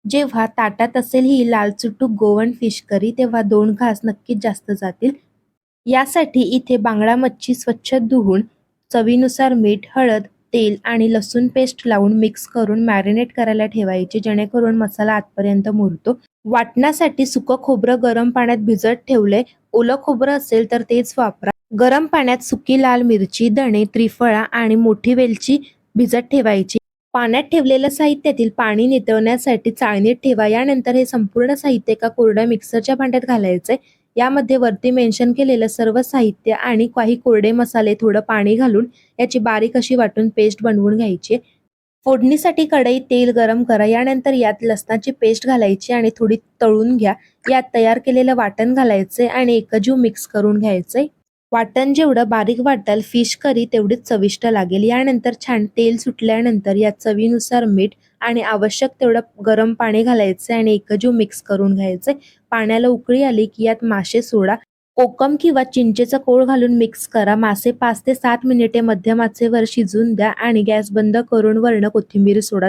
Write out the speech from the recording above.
जेव्हा ताटात असेल ही लाल चुटूक गोवन फिश करी तेव्हा 2 घास नक्कीच जास्त जातील. यासाठी इथे बांगडा मच्छी स्वच्छ धुवून चवीनुसार मीठ, हळद, तेल आणि लसूण पेस्ट लावून मिक्स करून मॅरिनेट करायला ठेवायचे, जेणेकरून मसाला आतपर्यंत मुरतो. वाटण्यासाठी सुकं खोबरं गरम पाण्यात भिजत ठेवले. ओलं खोबरं असेल तर तेच वापरा. गरम पाण्यात सुकी लाल मिरची, धणे, त्रिफळा आणि मोठी वेलची भिजत ठेवायची. पाण्यात ठेवलेलं साहित्यातील पाणी नितळण्यासाठी चाळणीत ठेवा. यानंतर हे संपूर्ण साहित्य एका कोरड्या मिक्सरच्या भांड्यात घालायचे. यामध्ये वरती मेन्शन केलेलं सर्व साहित्य आणि काही कोरडे मसाले, थोडं पाणी घालून याची बारीक अशी वाटून पेस्ट बनवून घ्यायची. फोडणीसाठी कढईत तेल गरम करा. यानंतर यात लसणाची पेस्ट घालायची आणि थोडी तळून घ्या. यात तयार केलेलं वाटण घालायचे आणि एकजीव मिक्स करून घ्यायचे. वाटण जेवढं बारीक वाटाल फिश करी तेवढीच चविष्ट लागेल. यानंतर छान तेल सुटल्यानंतर यात चवीनुसार मीठ आणि आवश्यक तेवढं गरम पाणी घालायचे आणि एकजीव मिक्स करून घ्यायचे. पाण्याला उकळी आली की यात मासे सोडा. कोकम किंवा चिंचेचा कोळ घालून मिक्स करा. मासे 5 ते 7 मिनिटे मध्यम आचेवर शिजून द्या आणि गॅस बंद करून वरनं कोथिंबीर सोडा.